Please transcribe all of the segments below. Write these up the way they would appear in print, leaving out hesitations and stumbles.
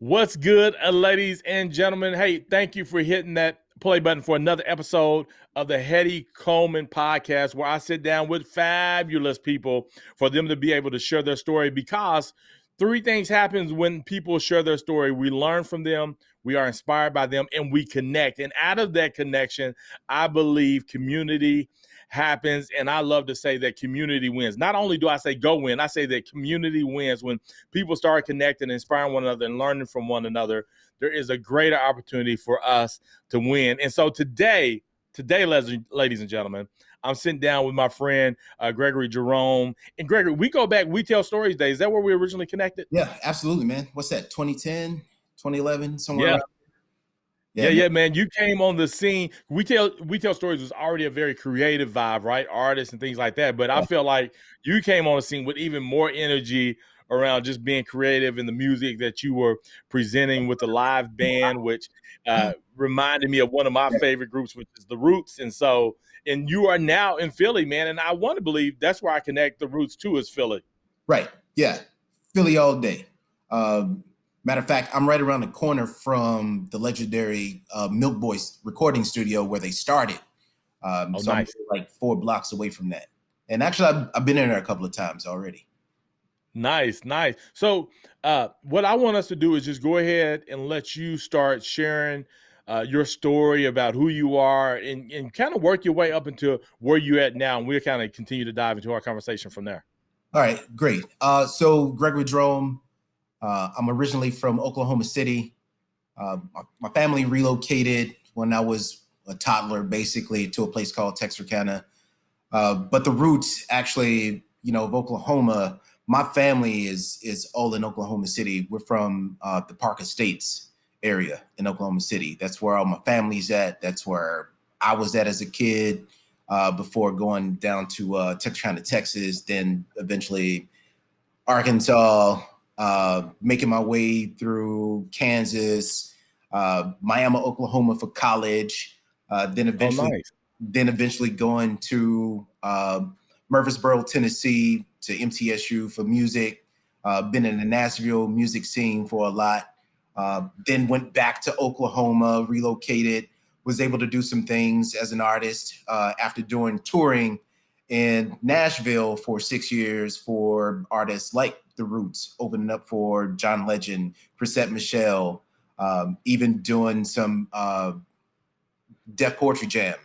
What's good, ladies and gentlemen? Hey, thank you for hitting that play button for another episode of the Hetty Coleman podcast, where I sit down with fabulous people for them to be able to share their story. Because three things happens when people share their story: we learn from them, we are inspired by them, and we connect. And out of that connection, I believe community happens. And I love to say that community wins. Not only do I say go win, I say that community wins. When people start connecting, inspiring one another, and learning from one another, there is a greater opportunity for us to win. And so today, ladies and gentlemen, I'm sitting down with my friend Gregory Jerome. And Gregory, we go back, we tell stories days. Is that where we originally connected? Yeah, absolutely, man. What's that? 2010, 2011, somewhere Yeah. around. Yeah, man. You came on the scene. We tell stories was already a very creative vibe, right? Artists and things like that. But I feel like you came on the scene with even more energy around just being creative in the music that you were presenting with the live band, which reminded me of one of my favorite groups, which is the Roots. And you are now in Philly, man. And I want to believe that's where I connect the Roots to, is Philly. Right. Yeah. Philly all day. Matter of fact, I'm right around the corner from the legendary Milk Boys recording studio where they started. So Nice. I'm like 4 blocks away from that. And actually, I've been in there a couple of times already. Nice. So what I want us to do is just go ahead and let you start sharing your story about who you are, and kind of work your way up into where you're at now. And we'll kind of continue to dive into our conversation from there. All right, great. So Gregory Jerome, I'm originally from Oklahoma City. My family relocated when I was a toddler, basically, to a place called Texarkana. But the roots, actually, of Oklahoma, my family is all in Oklahoma City. We're from the Park Estates area in Oklahoma City. That's where all my family's at. That's where I was at as a kid before going down to Texarkana, Texas, then eventually Arkansas, making my way through Kansas, Miami, Oklahoma for college, then eventually going to Murfreesboro, Tennessee, to MTSU for music. Been in the Nashville music scene for a lot. Then went back to Oklahoma, relocated, was able to do some things as an artist after doing touring in Nashville for 6 years for artists like The Roots, opening up for John Legend, Chrisette Michele, even doing some Deaf Poetry Jam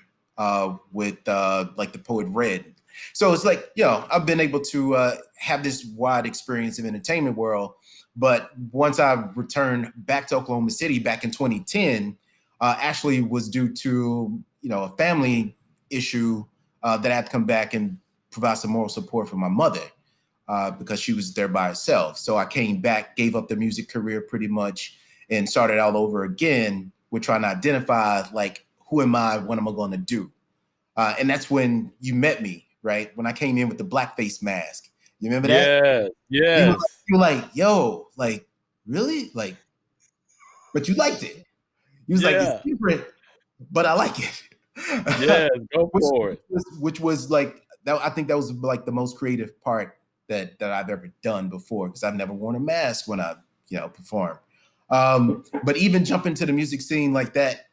with like the poet Red. So it's like, I've been able to have this wide experience of entertainment world. But once I returned back to Oklahoma City back in 2010, actually was due to, a family issue that I had to come back and provide some moral support for my mother because she was there by herself. So I came back, gave up the music career pretty much, and started all over again with trying to identify, like, who am I? What am I going to do? And that's when you met me, right? When I came in with the blackface mask. You remember that? Yes. You were like, yo, like, really? Like, but you liked it. He was like, it's different, but I like it. Yeah, go for it. Which was like, that, I think that was like the most creative part that I've ever done before, because I've never worn a mask when I, perform. But even jumping to the music scene like that,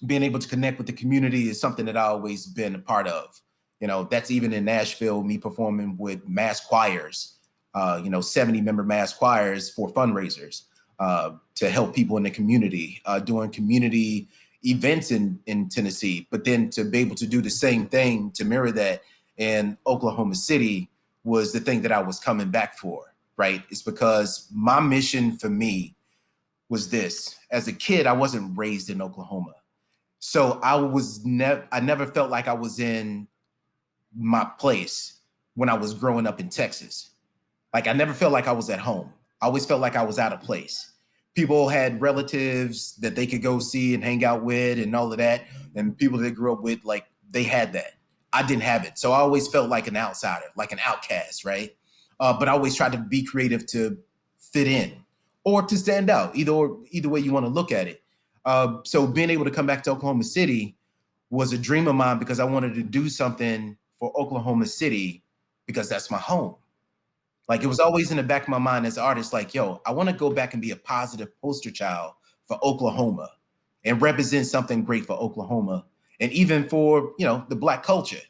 being able to connect with the community is something that I've always been a part of. That's even in Nashville, me performing with mass choirs, 70-member mass choirs for fundraisers to help people in the community, doing community events in Tennessee. But then to be able to do the same thing, to mirror that in Oklahoma City, was the thing that I was coming back for, right? It's because my mission for me was this. As a kid, I wasn't raised in Oklahoma. So I never felt like I was in my place when I was growing up in Texas. Like, I never felt like I was at home. I always felt like I was out of place. People had relatives that they could go see and hang out with and all of that. And people they grew up with, like, they had that. I didn't have it. So I always felt like an outsider, like an outcast, right? But I always tried to be creative to fit in or to stand out, either way you want to look at it. So being able to come back to Oklahoma City was a dream of mine, because I wanted to do something for Oklahoma City, because that's my home. Like, it was always in the back of my mind as an artist, like, yo, I want to go back and be a positive poster child for Oklahoma and represent something great for Oklahoma and even for, the Black culture.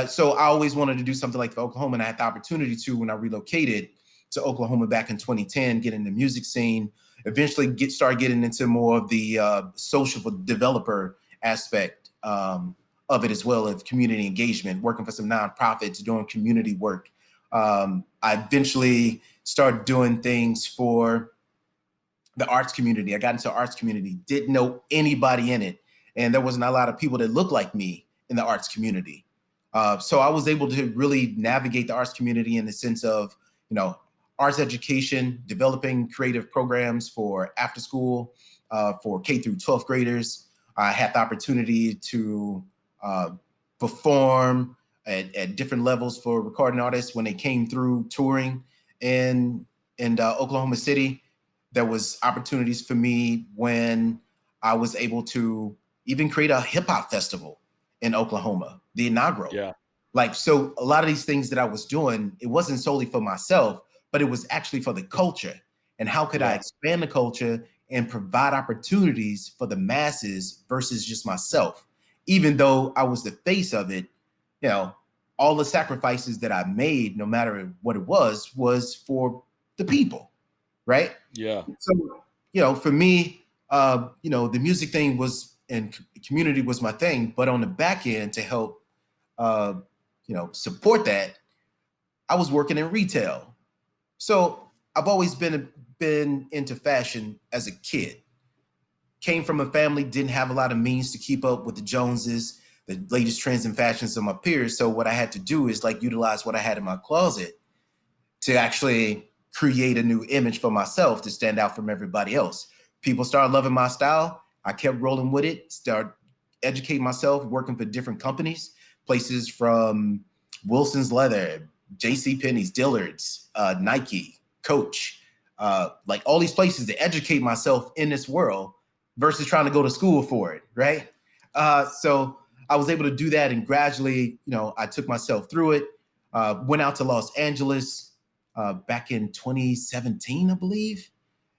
So I always wanted to do something like for Oklahoma, and I had the opportunity to when I relocated to Oklahoma back in 2010, get in the music scene, eventually start getting into more of the social developer aspect of it, as well as community engagement, working for some nonprofits, doing community work. I eventually started doing things for the arts community. I got into the arts community, didn't know anybody in it. And there wasn't a lot of people that looked like me in the arts community. So I was able to really navigate the arts community in the sense of, arts education, developing creative programs for after school, for K through 12th graders. I had the opportunity to perform at different levels for recording artists when they came through touring in Oklahoma City. There was opportunities for me when I was able to even create a hip hop festival in Oklahoma, the inaugural. Yeah. Like, so a lot of these things that I was doing, it wasn't solely for myself, but it was actually for the culture. And how could I expand the culture and provide opportunities for the masses versus just myself? Even though I was the face of it, all the sacrifices that I made, no matter what it was for the people, right? Yeah. So, for me, the music thing was, and community was my thing, but on the back end to help, support that, I was working in retail. So I've always been into fashion as a kid. Came from a family, didn't have a lot of means to keep up with the Joneses, the latest trends and fashions of my peers. So what I had to do is utilize what I had in my closet to actually create a new image for myself to stand out from everybody else. People started loving my style. I kept rolling with it, started educating myself, working for different companies, places from Wilson's Leather, JCPenney's, Dillard's, Nike, Coach, all these places to educate myself in this world versus trying to go to school for it, right? So I was able to do that, and gradually, I took myself through it, went out to Los Angeles back in 2017, I believe,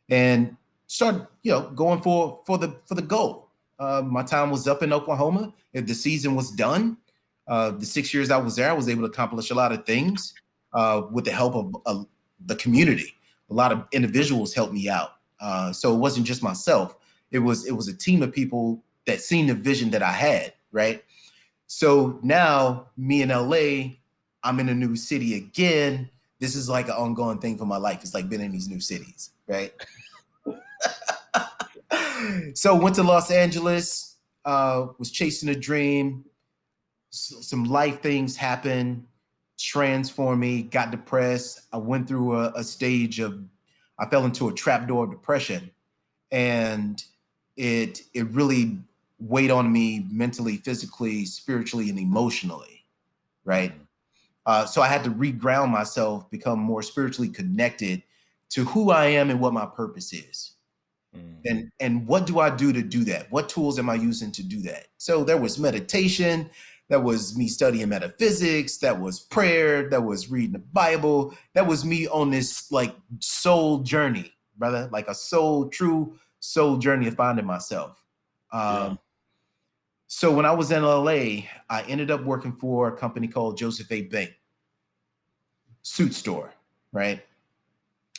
and started, going for the goal. My time was up in Oklahoma. The season was done. The 6 years I was there, I was able to accomplish a lot of things with the help of the community. A lot of individuals helped me out. So it wasn't just myself. It was a team of people that seen the vision that I had, right? So now me in LA, I'm in a new city again. This is like an ongoing thing for my life. It's like being in these new cities, right? So went to Los Angeles, was chasing a dream. Some life things happened, transformed me, got depressed. I went through a stage of, I fell into a trapdoor of depression, and it really weighed on me mentally, physically, spiritually, and emotionally, right? So I had to reground myself, become more spiritually connected to who I am and what my purpose is. And what do I do to do that? What tools am I using to do that? So there was meditation, that was me studying metaphysics, that was prayer, that was reading the Bible, that was me on this soul journey, brother, like a true soul journey of finding myself. So when I was in LA, I ended up working for a company called Joseph A. Bank suit store, right?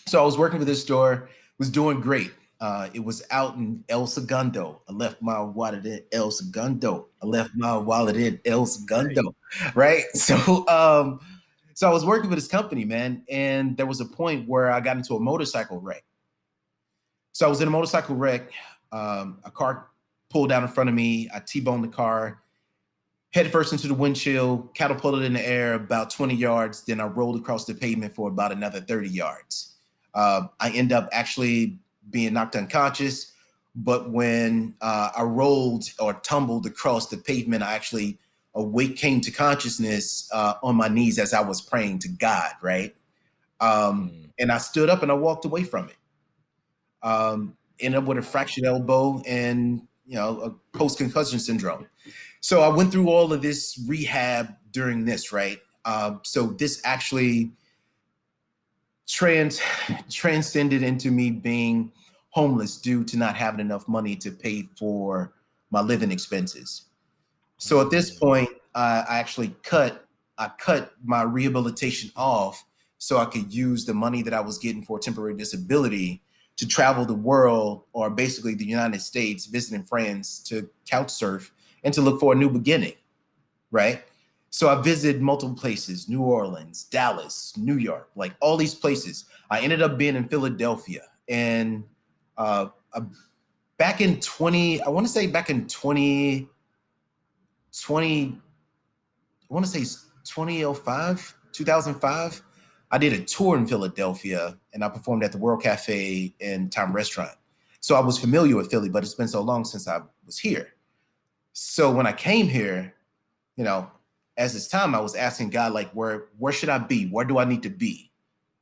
So I was working for this store, was doing great. It was out in El Segundo. I left my wallet in El Segundo. Right? So I was working for this company, man, and there was a point where I got into a motorcycle wreck. So I was in a motorcycle wreck. A car pulled down in front of me. I T-boned the car, head first into the windshield, catapulted in the air about 20 yards. Then I rolled across the pavement for about another 30 yards. I end up actually being knocked unconscious. But when I rolled or tumbled across the pavement, I actually came to consciousness on my knees as I was praying to God, right? And I stood up and I walked away from it. Ended up with a fractured elbow and, a post-concussion syndrome. So I went through all of this rehab during this, right? So this actually transcended into me being homeless due to not having enough money to pay for my living expenses. So at this point, I cut my rehabilitation off so I could use the money that I was getting for temporary disability to travel the world, or basically the United States, visiting friends, to couch surf and to look for a new beginning, right? So I visited multiple places: New Orleans, Dallas, New York, like all these places. I ended up being in Philadelphia, and uh, uh, back in 20, I want to say back in 20, I want to say 2005, 2005. I did a tour in Philadelphia and I performed at the World Cafe and Time Restaurant. So I was familiar with Philly, but it's been so long since I was here. So when I came here, you know, as this time I was asking God, like, where should I be? Where do I need to be?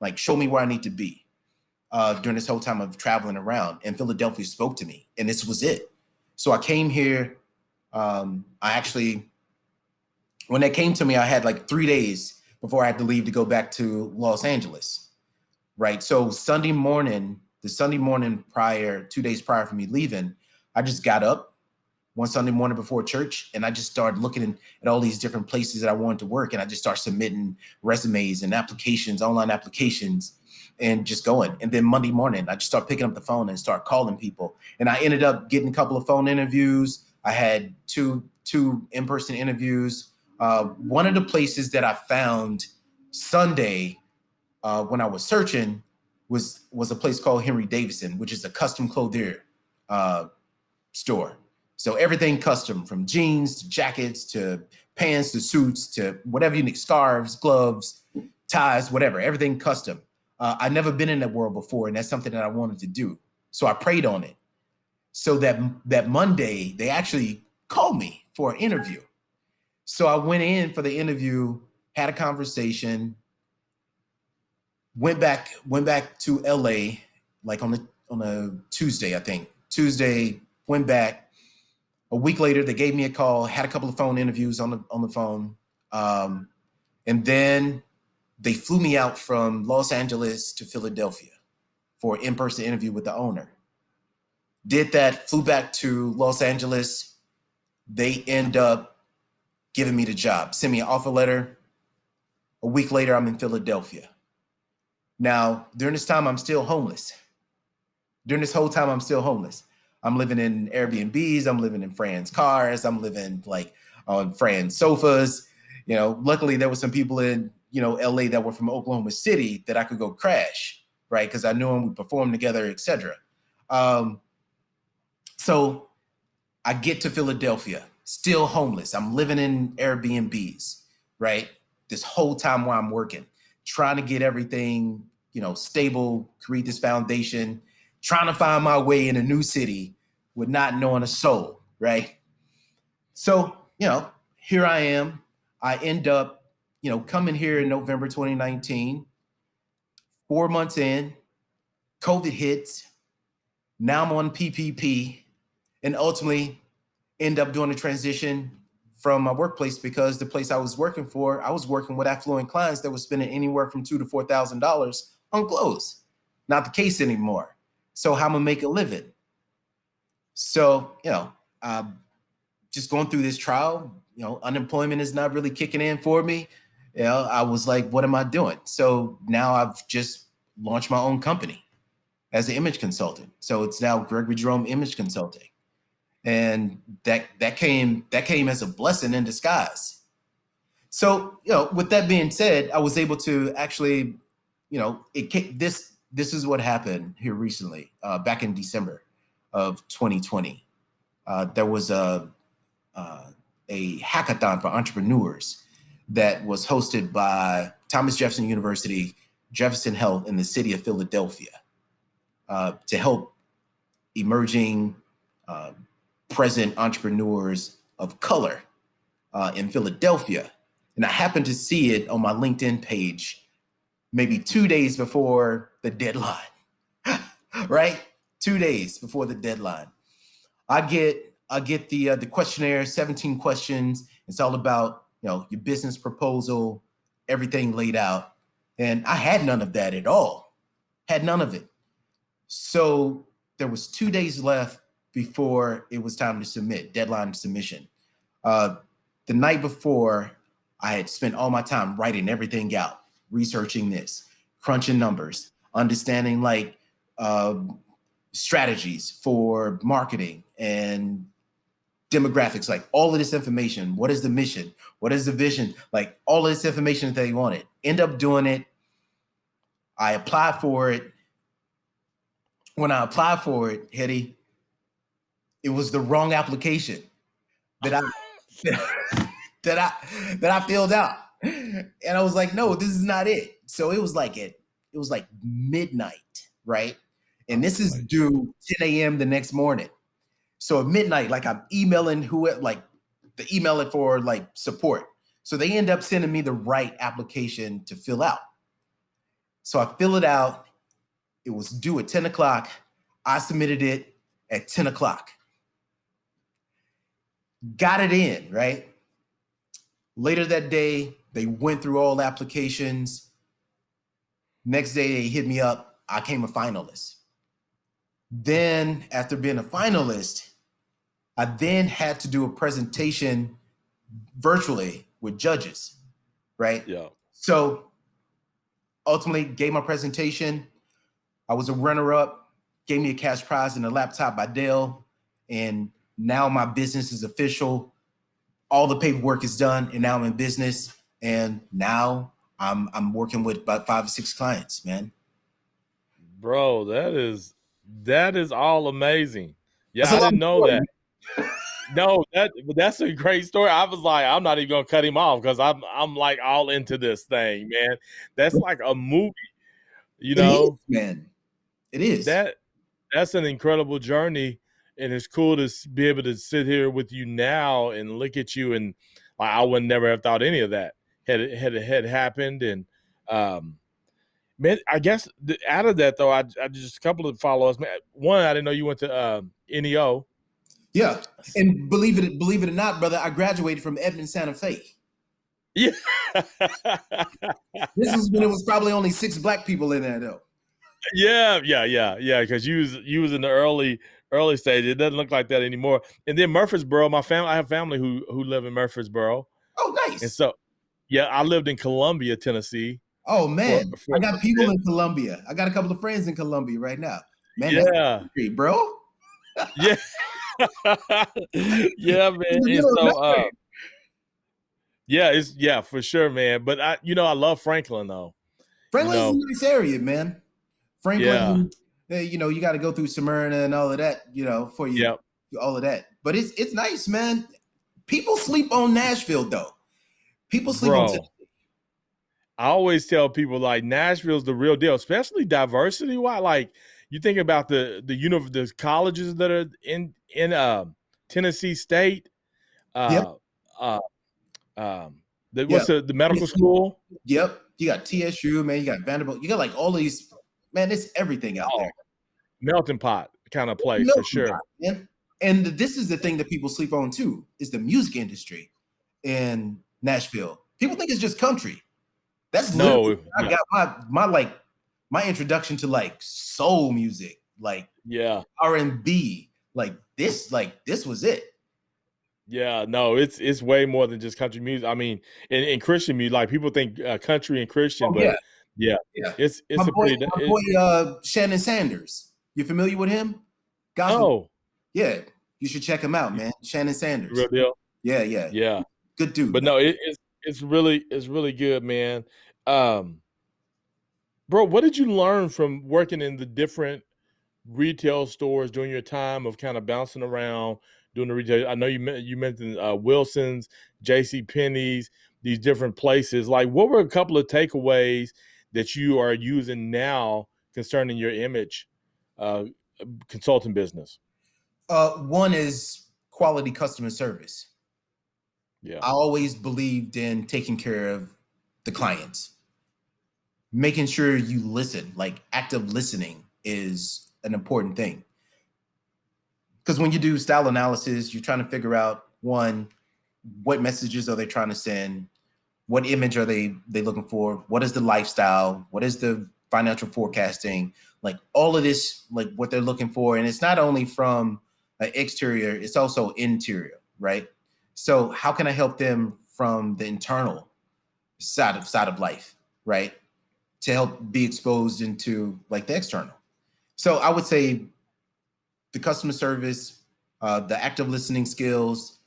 Like, show me where I need to be. During this whole time of traveling around, and Philadelphia spoke to me, and this was it. So I came here. I actually, when that came to me, I had like 3 days before I had to leave to go back to Los Angeles. Right. So the Sunday morning prior, 2 days prior for me leaving, I just got up one Sunday morning before church, and I just started looking at all these different places that I wanted to work. And I just started submitting resumes and applications, online applications, and just going. And then Monday morning, I just started picking up the phone and start calling people. And I ended up getting a couple of phone interviews. I had two in-person interviews. One of the places that I found Sunday when I was searching was a place called Henry Davidson, which is a custom clothier store. So everything custom, from jeans to jackets to pants to suits to whatever you need, scarves, gloves, ties, whatever, everything custom. I've never been in that world before, and that's something that I wanted to do. So I prayed on it. So that Monday, they actually called me for an interview. So I went in for the interview, had a conversation, went back to LA like on a Tuesday, I think. Tuesday, went back. A week later, they gave me a call, had a couple of phone interviews on the phone. And then they flew me out from Los Angeles to Philadelphia for an in-person interview with the owner. Did that, flew back to Los Angeles. They end up giving me the job, send me an offer letter. A week later, I'm in Philadelphia. Now, during this time, I'm still homeless. During this whole time, I'm still homeless. I'm living in Airbnbs. I'm living in friends' cars. I'm living like on friends' sofas. Luckily there were some people in, LA that were from Oklahoma City that I could go crash, right? Because I knew them, we performed together, etc. So I get to Philadelphia, still homeless. I'm living in Airbnbs, right? This whole time while I'm working, trying to get everything, stable, create this foundation, trying to find my way in a new city with not knowing a soul, right? So, here I am. I end up, coming here in November 2019, 4 months in, COVID hits. Now I'm on PPP, and ultimately end up doing a transition from my workplace, because the place I was working for, I was working with affluent clients that were spending anywhere from $2,000 to $4,000 on clothes. Not the case anymore. So how am I gonna make a living? So, just going through this trial, unemployment is not really kicking in for me. I was like, what am I doing? So now I've just launched my own company as an image consultant. So it's now Gregory Jerome Image Consulting. And that came as a blessing in disguise. So, with that being said, I was able to actually, this is what happened here recently, back in December of 2020. There was a hack-a-thon for entrepreneurs that was hosted by Thomas Jefferson University, Jefferson Health, in the city of Philadelphia, to help emerging present entrepreneurs of color in Philadelphia. And I happened to see it on my LinkedIn page maybe 2 days before the deadline, right? 2 days before the deadline. I get the questionnaire, 17 questions. It's all about, your business proposal, everything laid out. And I had none of that at all. Had none of it. So there was 2 days left before it was time to submit, deadline submission. The night before, I had spent all my time writing everything out, researching this, crunching numbers, understanding like strategies for marketing and demographics, like all of this information. What is the mission? What is the vision? Like all of this information that they wanted. End up doing it. I applied for it. When I applied for it, Hetty, it was the wrong application that I that I filled out. And I was like, no, this is not it. So it was like midnight, right? And this is due 10 a.m. the next morning. So at midnight, like I'm emailing the email it for like support. So they end up sending me the right application to fill out. So I fill it out. It was due at 10 o'clock. I submitted it at 10 o'clock. Got it in, right? Later that day, they went through all applications. Next day, they hit me up. I came a finalist. Then, after being a finalist, I then had to do a presentation virtually with judges, right? Yeah. So ultimately, gave my presentation. I was a runner-up, gave me a cash prize and a laptop by Dell, and now my business is official. All the paperwork is done, and now I'm in business. And now I'm working with about 5 or 6 clients, man. Bro, that is all amazing. That's Yeah, a I long didn't know story. that. No, that's a great story. I was like, I'm not even gonna cut him off because I'm like all into this thing, man. That's like a movie, you It is, know. man. It is. That's an incredible journey, and it's cool to be able to sit here with you now and look at you, and like, I would never have thought any of that had happened. And man, I guess out of that though, I just a couple of follow-ups. One, I didn't know you went to NEO. Yeah. And believe it or not, brother, I graduated from Edmond Santa Fe. Yeah. This was when it was probably only 6 Black people in there, though. Yeah. Because you was in the early stage. It doesn't look like that anymore. And then Murfreesboro, I have family who live in Murfreesboro. Oh, And nice. so, yeah, I lived in Columbia, Tennessee. Oh, man. For I got people in Columbia. I got a couple of friends in Columbia right now. Man, that's yeah, great, bro. yeah, yeah, man. In the And middle of so, nowhere. yeah, for sure, man. But I love Franklin though. You Franklin's a know, nice area, man. yeah, Franklin, you got to go through Smyrna and all of that, for you, yeah, all of that. But it's nice, man. People sleep on Nashville, though. People sleep on bro. I always tell people like Nashville's the real deal, especially diversity. Why? Like you think about the colleges that are in Tennessee State. Yep, Uh, uh, what's yep, the medical school? yep. You got TSU, man. You got Vanderbilt. You got like all these, man. It's everything out Oh, there. melting pot kind of place for Melting sure. pot, man. And this is the thing that people sleep on too, is the music industry in Nashville. People think it's just country. That's literally No, I yeah, got my introduction to like soul music, like yeah, R&B, like this was it. yeah. No, it's way more than just country music. I mean, in Christian music, like people think country and Christian, Oh but yeah, yeah, yeah. it's a pretty. My boy Shannon Sanders. You familiar with him? Gospel. No, Yeah, you should check him out, man. Shannon real Sanders. deal. Yeah, yeah. Yeah, Good dude, but man. no, it's really good, man. Um, bro, what did you learn from working in the different retail stores during your time of kind of bouncing around doing the retail? I know you mentioned Wilson's, J.C. Penney's, these different places. Like, what were a couple of takeaways that you are using now concerning your image uh, consulting business? One is quality customer service. Yeah, I always believed in taking care of the clients, making sure you listen. Like active listening is an important thing. Because when you do style analysis, you're trying to figure out one, what messages are they trying to send? What image are they looking for? What is the lifestyle? What is the financial forecasting? Like all of this, like what they're looking for. And it's not only from an exterior, it's also interior, right? So how can I help them from the internal side of life, right? To help be exposed into like the external. So I would say the customer service, the active listening skills,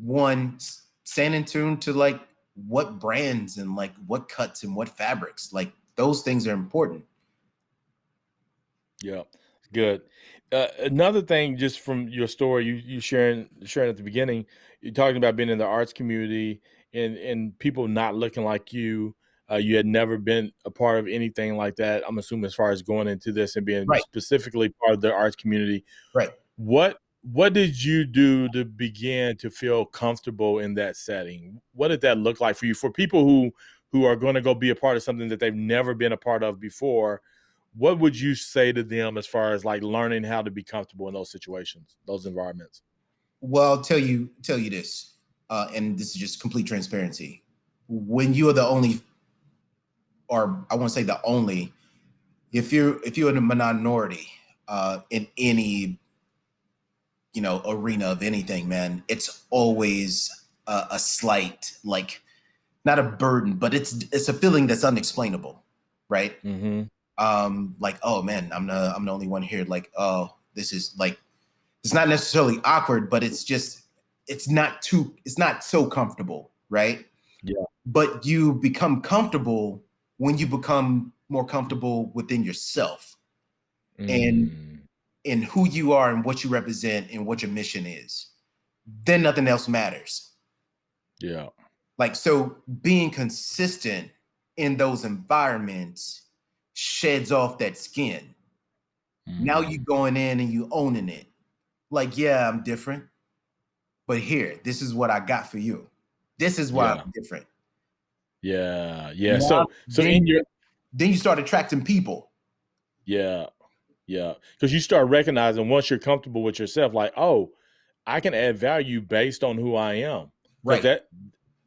one, staying in tune to like what brands and like what cuts and what fabrics, like those things are important. Yeah, good. Another thing, just from your story, you sharing at the beginning, you're talking about being in the arts community and people not looking like you. You had never been a part of anything like that. I'm assuming as far as going into this and being Right, specifically part of the arts community. right. What did you do to begin to feel comfortable in that setting? What did that look like for you? For people who are going to go be a part of something that they've never been a part of before, what would you say to them as far as like learning how to be comfortable in those situations, those environments? Well, I'll tell you this, and this is just complete transparency. When you are the only, or I won't say the only, if you're in a minority in any arena of anything, man, it's always a slight, like, not a burden, but it's a feeling that's unexplainable, right? Mm-hmm. Like, oh man, I'm the only one here. Like, oh, this is like, it's not necessarily awkward, but it's not so comfortable, right? Yeah. But you become comfortable when you become more comfortable within yourself and Mm. in who you are and what you represent and what your mission is. Then nothing else matters. Yeah. Like, so being consistent in those environments sheds off that skin. Now you Mm. going in and you owning it. Like, yeah, I'm different, but here, this is what I got for you. This is why Yeah. I'm different. Yeah. And Yeah. now So in your then you start attracting people. yeah. Yeah. Because you start recognizing once you're comfortable with yourself, like, oh, I can add value based on who I am. Because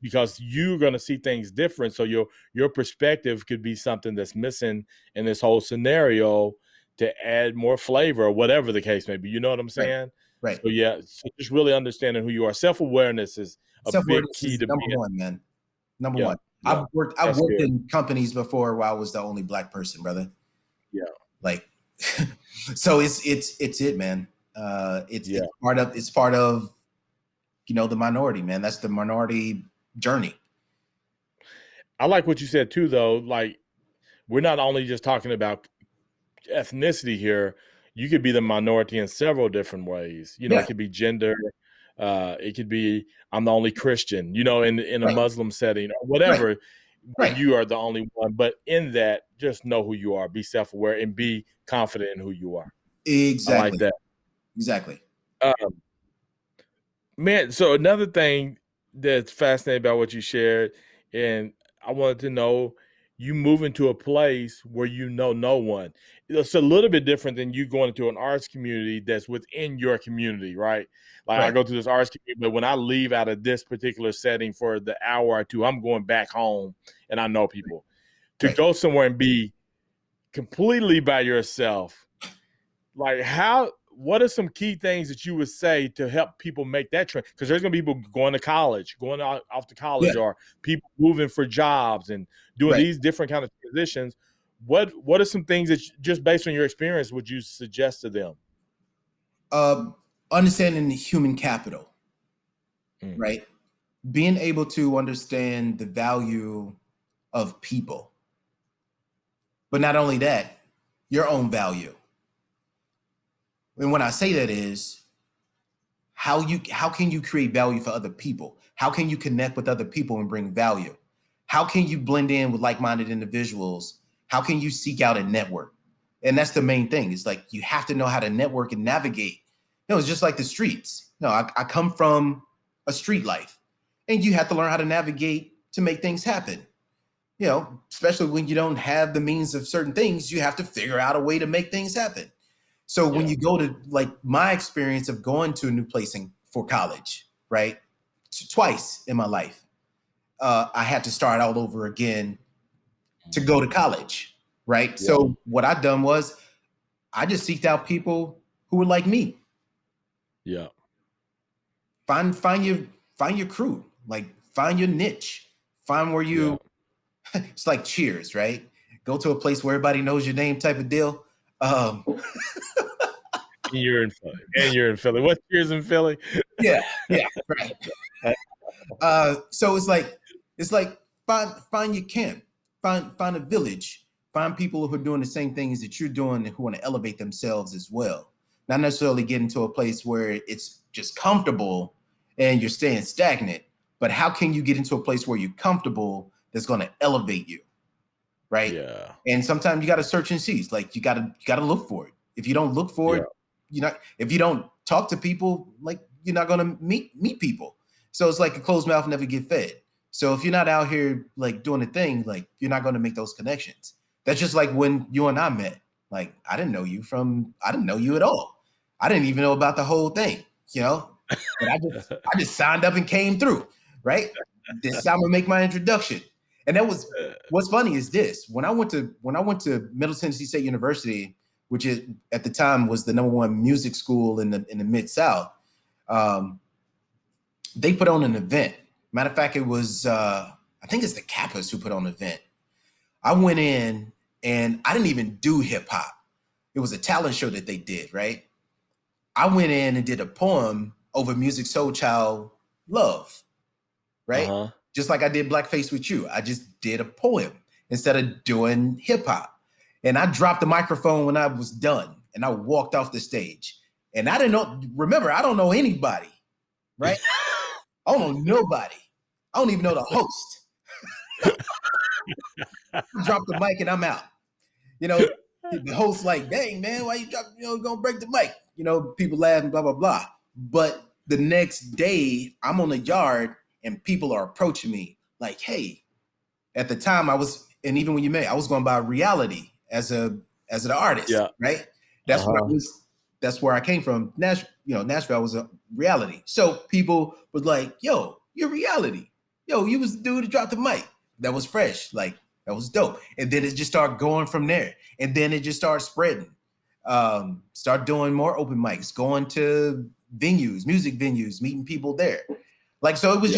Right. you're going to see things different. So your perspective could be something that's missing in this whole scenario to add more flavor or whatever the case may be. You know what I'm Right. saying? Right. So yeah, so just really understanding who you are. Self-awareness is a big Self-awareness key is to number being. one, man. Number Yeah. one. Yeah. I've That's worked good. in companies before where I was the only Black person, brother. Yeah. Like, so it's it, man. Yeah. It's part of the minority, man. That's the minority journey. I like what you said too, though. Like, we're not only just talking about ethnicity here. You could be the minority in several different ways. You know, it Yeah. could be gender. It could be I'm the only Christian. You know, in a Right. Muslim setting or Right. whatever. Where Right. you are the only one, but in that, just know who you are. Be self-aware and be confident in who you are. I like Exactly. that. Exactly. Um, Man, so another thing that's fascinating about what you shared, and I wanted to know, you move into a place where you know no one. It's a little bit different than you going into an arts community that's within your community, right? Like I Right. go to this arts community, but when I leave out of this particular setting for the hour or two, I'm going back home and I know people. To Right. go somewhere and be completely by yourself, like what are some key things that you would say to help people make that trend? Because there's gonna be people going to college, going off to Yeah. college, or people moving for jobs and doing Right. these different kind of transitions. What are some things that just based on your experience would you suggest to them? Uh, Understanding the human capital, Mm. right? Being able to understand the value of people, but not only that, your own value. And when I say that is how can you create value for other people? How can you connect with other people and bring value? How can you blend in with like-minded individuals? How can you seek out a network? And that's the main thing. It's like you have to know how to network and navigate. It's just like the streets. I come from a street life, and you have to learn how to navigate to make things happen. Especially when you don't have the means of certain things, you have to figure out a way to make things happen. So when Yeah. you go to, like, my experience of going to a new place for college, right? Twice in my life, I had to start all over again to go to college, right? Yeah. So what I done was I just seeked out people who were like me. Yeah. Find your crew, like find your niche, find where you. It's like Cheers, right? Go to a place where everybody knows your name, type of deal. And you're in Philly. What Cheers in Philly? Yeah, right. So it's like find your camp, find a village, find people who are doing the same things that you're doing and who want to elevate themselves as well. Not necessarily get into a place where it's just comfortable and you're staying stagnant, but how can you get into a place where you're comfortable that's going to elevate you, right? Yeah. And sometimes you got to search and see. It's like you got to look for it. If you don't look for it, if you don't talk to people, like you're not going to meet people. So it's like a closed mouth never get fed. So if you're not out here like doing a thing, like you're not going to make those connections. That's just like when you and I met. Like I didn't know you at all. I didn't even know about the whole thing, But I just signed up and came through, right? This time I'm gonna make my introduction. And that was what's funny is this. When I went to Middle Tennessee State University, which is at the time was the #1 music school in the Mid-South, they put on an event. Matter of fact, it was I think it's the Kpis who put on the event. I went in and I didn't even do hip hop. It was a talent show that they did, right? I went in and did a poem over Music Soul Child Love, right? Just like I did Blackface with you. I just did a poem instead of doing hip hop. And I dropped the microphone when I was done and I walked off the stage. And I don't know anybody, right? I don't know nobody. I don't even know the host. I dropped the mic and I'm out. The host like, dang, man, why you drop, gonna break the mic? People laughing, blah, blah, blah. But the next day I'm on the yard and people are approaching me like, hey, at the time I was, and even when you met, I was going by reality as an artist, right? That's what I was. That's where I came from. Nashville was a reality. So people was like, yo, you're reality. Yo, you was the dude who dropped the mic. That was fresh. Like, that was dope. And then it just started going from there. And then it just started spreading. Start doing more open mics, going to venues, music venues, meeting people there. Like, so it was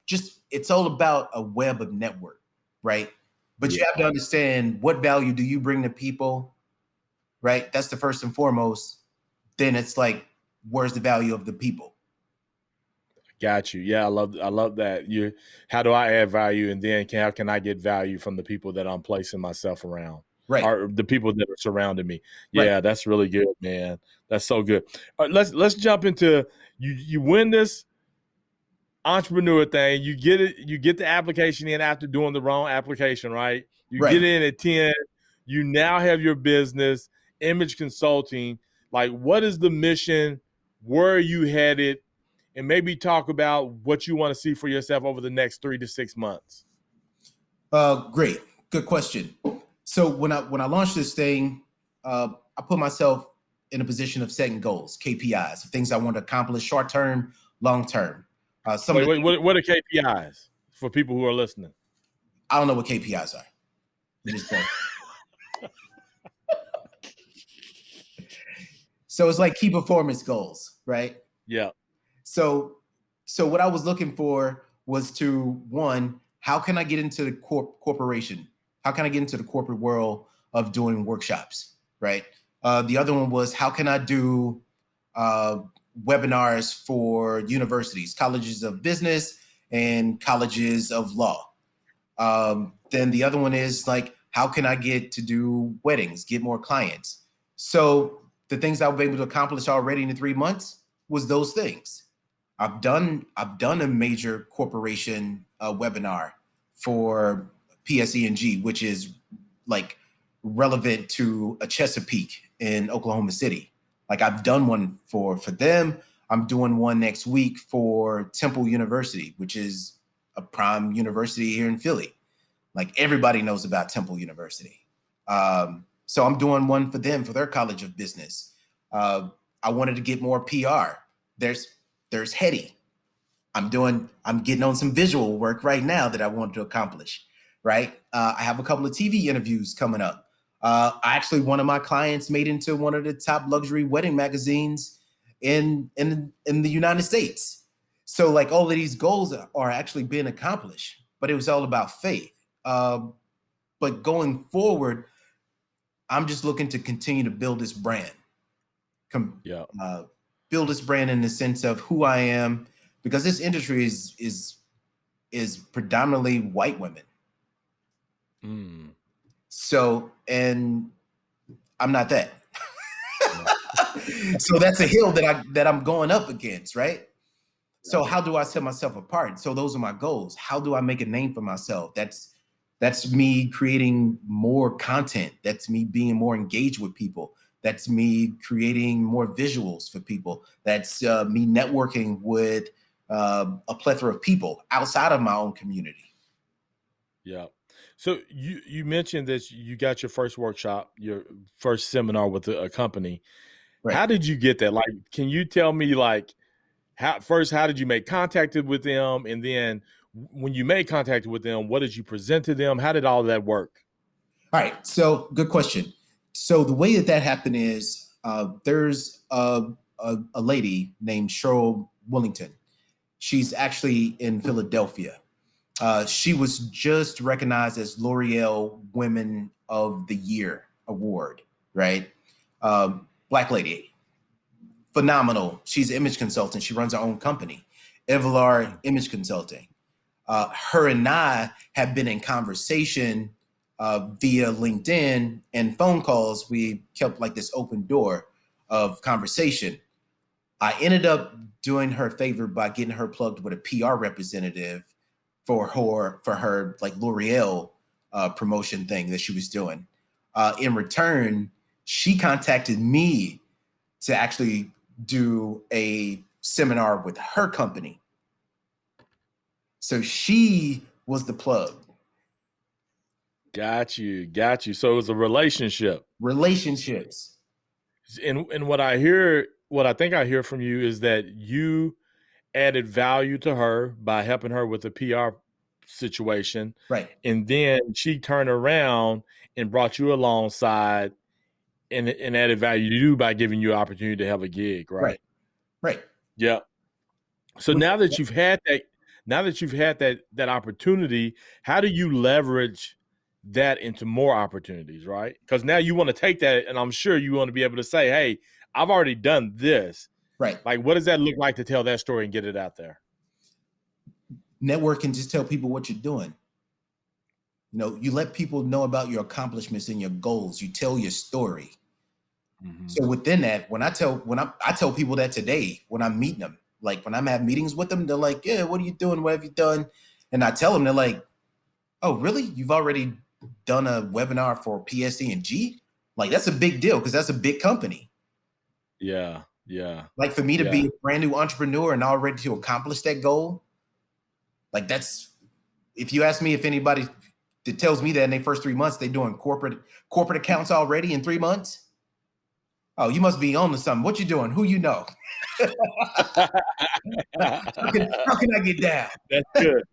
just it's all about a web of network, right? But you have to understand what value do you bring to people, right? That's the first and foremost. Then it's like, where's the value of the people? Got you. Yeah, I love that. How do I add value, and then how can I get value from the people that I'm placing myself around, right? Or the people that are surrounding me. Yeah, right. That's really good, man. That's so good. All right, let's jump into you win this entrepreneur thing. You get it. You get the application in after doing the wrong application, right? You get in at 10. You now have your business, Image Consulting. Like, what is the mission? Where are you headed? And maybe talk about what you want to see for yourself over the next 3 to 6 months. Great. Good question. So when I launched this thing, I put myself in a position of setting goals, KPIs, things I want to accomplish short term, long term. What are KPIs for people who are listening? I don't know what KPIs are. You just don't. So it's like key performance goals, right? Yeah. So what I was looking for was to, one, how can I get into the corporation? How can I get into the corporate world of doing workshops, right? The other one was, how can I do webinars for universities, colleges of business and colleges of law? Then the other one is like, how can I get to do weddings, get more clients? So the things I was able to accomplish already in the 3 months was those things. I've done a major corporation webinar for PSE&G, which is like relevant to a Chesapeake in Oklahoma City. Like, I've done one for them. I'm doing one next week for Temple University, which is a prime university here in Philly. Like, everybody knows about Temple University. So I'm doing one for them, for their College of Business. I wanted to get more PR. There's Hetty. I'm getting on some visual work right now that I want to accomplish, right? I have a couple of TV interviews coming up. Actually, one of my clients made into one of the top luxury wedding magazines in the United States. So like all of these goals are actually being accomplished, but it was all about faith. But going forward, I'm just looking to continue to build this brand. Build this brand in the sense of who I am, because this industry is predominantly white women. So, and I'm not that. So that's a hill that I'm going up against, right? So how do I set myself apart? So those are my goals. How do I make a name for myself? That's me creating more content. That's me being more engaged with people. That's me creating more visuals for people. That's me networking with a plethora of people outside of my own community. Yeah. So you mentioned that you got your first workshop, your first seminar with a company. Right. How did you get that? Like, can you tell me like how did you make contact with them? And then when you made contact with them, what did you present to them? How did all that work? All right. So good question. So the way that happened is there's a lady named Cheryl Willington. She's actually in Philadelphia. She was just recognized as L'Oreal Women of the Year award, right? Black lady, phenomenal. She's an image consultant. She runs her own company, Evelar Image Consulting. Her and I have been in conversation via LinkedIn and phone calls. We kept like this open door of conversation. I ended up doing her a favor by getting her plugged with a PR representative for her like L'Oreal promotion thing that she was doing. In return, she contacted me to actually do a seminar with her company. So she was the plug. Got you. So it was a relationship. Relationships. And what I think I hear from you is that you added value to her by helping her with the PR situation. Right. And then she turned around and brought you alongside and added value to you by giving you an opportunity to have a gig, right? Right. Yeah. So now that you've had that opportunity, how do you leverage that into more opportunities, right? Because now you want to take that, and I'm sure you want to be able to say, hey, I've already done this. Right. Like, what does that look like to tell that story and get it out there? Network can just tell people what you're doing. You know, you let people know about your accomplishments and your goals. You tell your story. Mm-hmm. So within that, I tell people that today when I'm meeting them, like when I'm having meetings with them, they're like, yeah, what are you doing? What have you done? And I tell them, they're like, oh, really? You've already done a webinar for PSD&G? Like, that's a big deal because that's a big company. Yeah. Like for me to be a brand new entrepreneur and already to accomplish that goal, like that's, if you ask me if anybody that tells me that in their first 3 months, they're doing corporate accounts already in 3 months, oh, you must be on to something. What you doing? Who you know? How can I get down? That's good.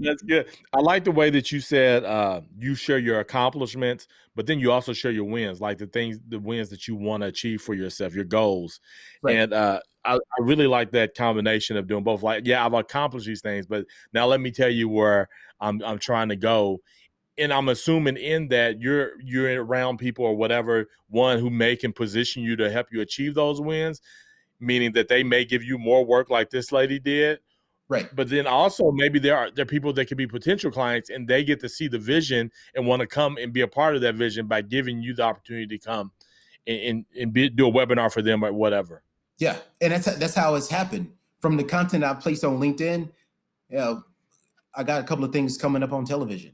That's good. I like the way that you said you share your accomplishments, but then you also share your wins, like the wins that you want to achieve for yourself, your goals. Right. And I really like that combination of doing both. Like, yeah, I've accomplished these things, but now let me tell you where I'm trying to go. And I'm assuming in that you're around people or whatever, one who can position you to help you achieve those wins, meaning that they may give you more work like this lady did. Right. But then also maybe there are people that could be potential clients and they get to see the vision and want to come and be a part of that vision by giving you the opportunity to come and do a webinar for them or whatever. Yeah. And that's how it's happened. From the content I placed on LinkedIn, I got a couple of things coming up on television.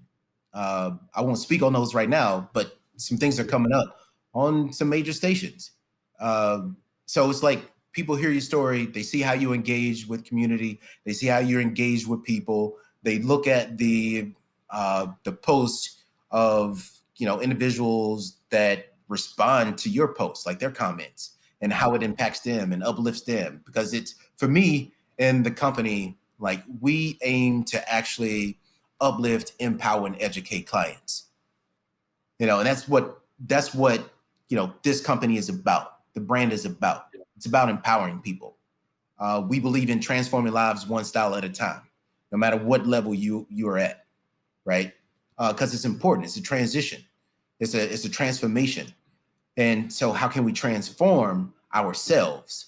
I won't speak on those right now, but some things are coming up on some major stations. So it's like people hear your story, they see how you engage with community, they see how you're engaged with people, they look at the post of individuals that respond to your posts, like their comments, and how it impacts them and uplifts them. Because it's, for me and the company, Like we aim to actually uplift, empower, and educate clients. And that's what this company is about. The brand is about. It's about empowering people. We believe in transforming lives one style at a time, no matter what level you are at, right? Because it's important. It's a transition. It's a transformation. And so how can we transform ourselves,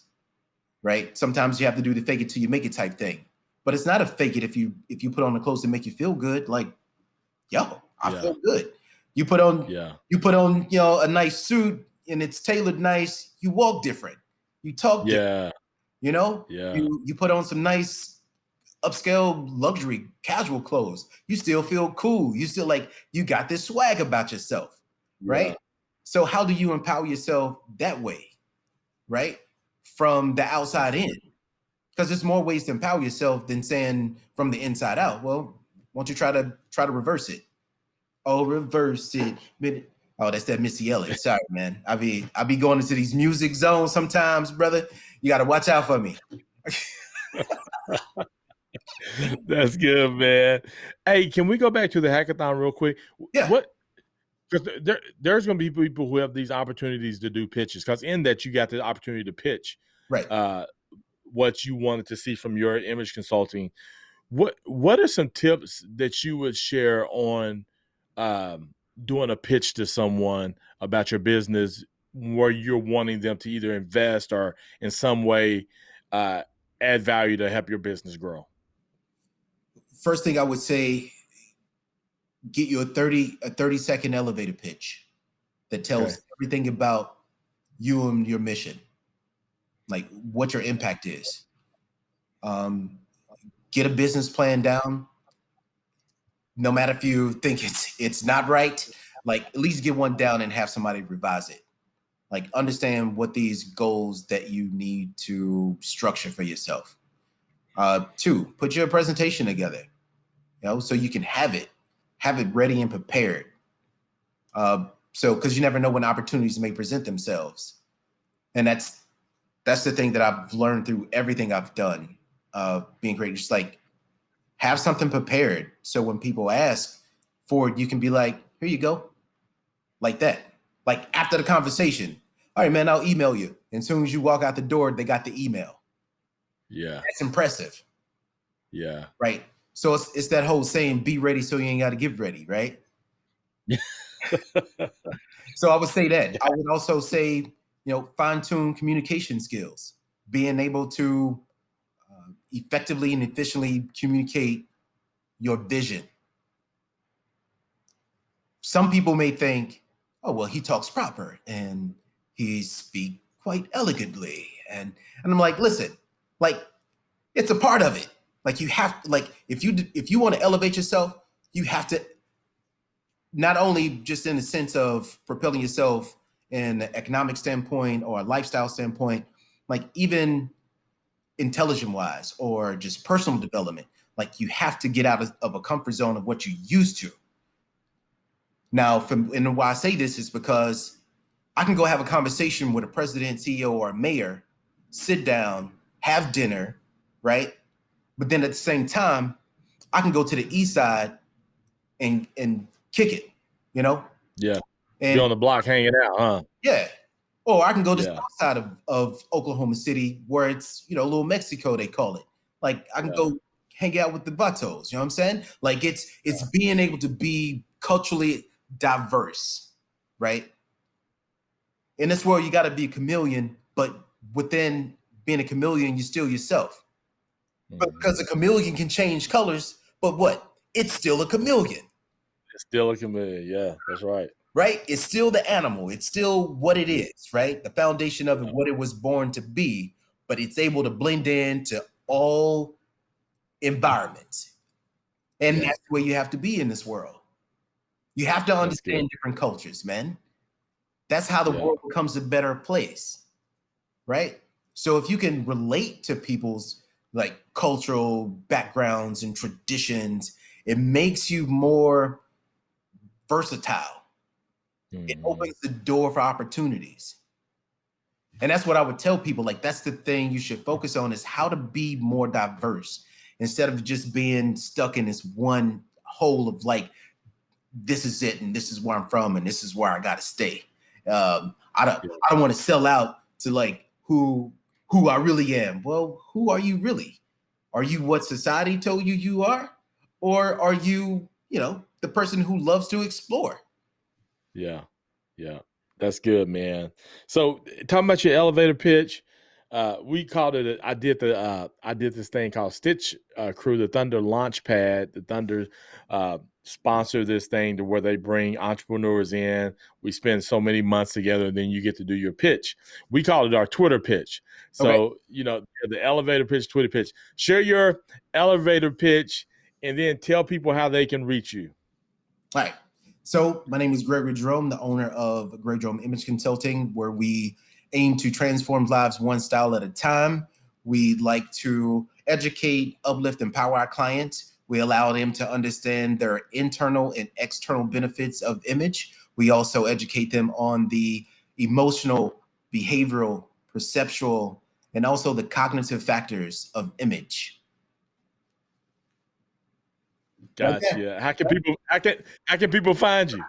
right? Sometimes you have to do the fake it till you make it type thing. But it's not a fake it if you put on the clothes that make you feel good. Like, yo, I feel good. You put on a nice suit and it's tailored nice, you walk different. You talk different. You put on some nice upscale luxury casual clothes, you still feel cool. You still like you got this swag about yourself, right? So how do you empower yourself that way, right? From the outside in, because there's more ways to empower yourself than saying from the inside out. Well, why don't you try to reverse it? Oh, reverse it. Oh, that's that Missy Elliott. Sorry, man. I be going into these music zones sometimes, brother. You got to watch out for me. That's good, man. Hey, can we go back to the hackathon real quick? Yeah. Because there's going to be people who have these opportunities to do pitches. Because in that, you got the opportunity to pitch, right? What you wanted to see from your image consulting. What are some tips that you would share on doing a pitch to someone about your business, where you're wanting them to either invest or in some way add value to help your business grow? First thing I would say, get you a 30-second elevator pitch that tells everything about you and your mission, like what your impact is. Get a business plan down. No matter if you think it's not right, like at least get one down and have somebody revise it. Like understand what these goals that you need to structure for yourself. 2, put your presentation together, so you can have it ready and prepared. So because you never know when opportunities may present themselves, and that's the thing that I've learned through everything I've done, being great. Just like have something prepared, so when people ask for it, you can be like, "Here you go," like that. Like after the conversation, all right, man, I'll email you. And as soon as you walk out the door, they got the email. Yeah, that's impressive. Yeah, right. So it's that whole saying, "Be ready, so you ain't got to get ready," right? So I would say that. I would also say, fine-tune communication skills, being able to effectively and efficiently communicate your vision. Some people may think, oh, well, he talks proper and he speaks quite elegantly. And I'm like, listen, like, it's a part of it. Like you have, like, if you want to elevate yourself, you have to not only just in the sense of propelling yourself in an economic standpoint or a lifestyle standpoint, like even intelligent wise or just personal development, like you have to get out of a comfort zone of what you used to. Now, and why I say this is because I can go have a conversation with a president, CEO, or a mayor, sit down, have dinner, right? But then at the same time, I can go to the east side and kick it, Yeah. And be on the block hanging out, huh? Yeah. Or I can go to the south side of Oklahoma City, where it's, Little Mexico, they call it. Like I can go hang out with the Vatos, you know what I'm saying? Like it's being able to be culturally diverse, right? In this world, you got to be a chameleon, but within being a chameleon, you're still yourself. But because a chameleon can change colors, but what? It's still a chameleon. It's still a chameleon. Yeah, that's right. Right? It's still the animal. It's still what it is, right? The foundation of it, what it was born to be, but it's able to blend into all environments. And that's where you have to be in this world. You have to understand different cultures, man. That's how the world becomes a better place, right? So if you can relate to people's like cultural backgrounds and traditions, it makes you more versatile. It opens the door for opportunities. And that's what I would tell people. Like, that's the thing you should focus on, is how to be more diverse instead of just being stuck in this one hole of like, this is it, and this is where I'm from, and this is where I got to stay. I don't want to sell out to like who I really am. Well, who are you really? Are you what society told you you are, or are you, the person who loves to explore? Yeah. Yeah. That's good, man. So talking about your elevator pitch, we called it, I did this thing called Stitch Crew, the Thunder Launchpad. The Thunder sponsor this thing to where they bring entrepreneurs in. We spend so many months together, and then you get to do your pitch. We call it our Twitter pitch. So, the elevator pitch, Twitter pitch. Share your elevator pitch and then tell people how they can reach you. All right. So my name is Gregory Jerome, the owner of Gregory Jerome Image Consulting, where we aim to transform lives one style at a time. We like to educate, uplift, empower our clients. We allow them to understand their internal and external benefits of image. We also educate them on the emotional, behavioral, perceptual, and also the cognitive factors of image. Gotcha. Okay. How can people find you?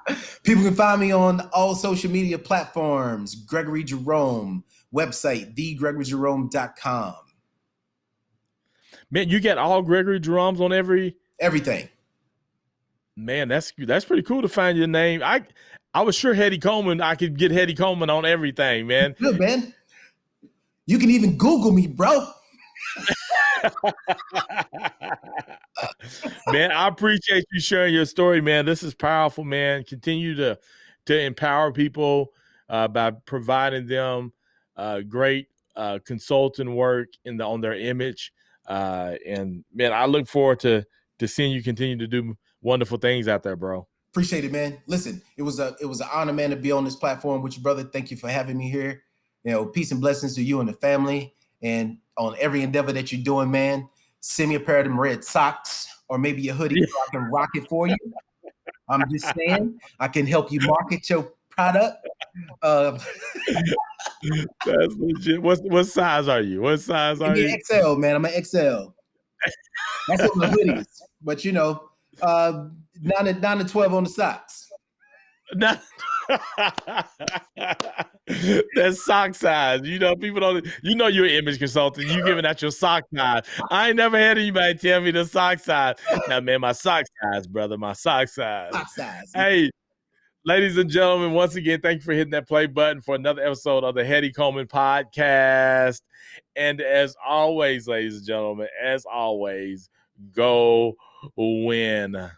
People can find me on all social media platforms. Gregory Jerome, website, thegregoryjerome.com. Man, you get all Gregory Jerome's on everything. Man, that's pretty cool to find your name. I was sure Hetty Coleman, I could get Hetty Coleman on everything, man. Good, man. You can even Google me, bro. Man, I appreciate you sharing your story, man. This is powerful, man. Continue to empower people by providing them great consulting work on their image. And man, I look forward to seeing you continue to do wonderful things out there, bro. Appreciate it, man. Listen, it was an honor, man, to be on this platform with you, brother. Thank you for having me here. Peace and blessings to you and the family, and on every endeavor that you're doing, man. Send me a pair of them red socks or maybe a hoodie so I can rock it for you. I'm just saying, I can help you market your product. That's legit. What size are you? What size are you? XL, man. I'm an XL. That's on the hoodies, but 9 to 12 on the socks. That's sock size. People don't. You're an image consultant. You giving out your sock size. I ain't never had anybody tell me the sock size. Now, man, my sock size, brother. My sock size. Sock size. Hey, ladies and gentlemen, once again, thank you for hitting that play button for another episode of the Hetty Coleman Podcast. And as always, ladies and gentlemen, go win.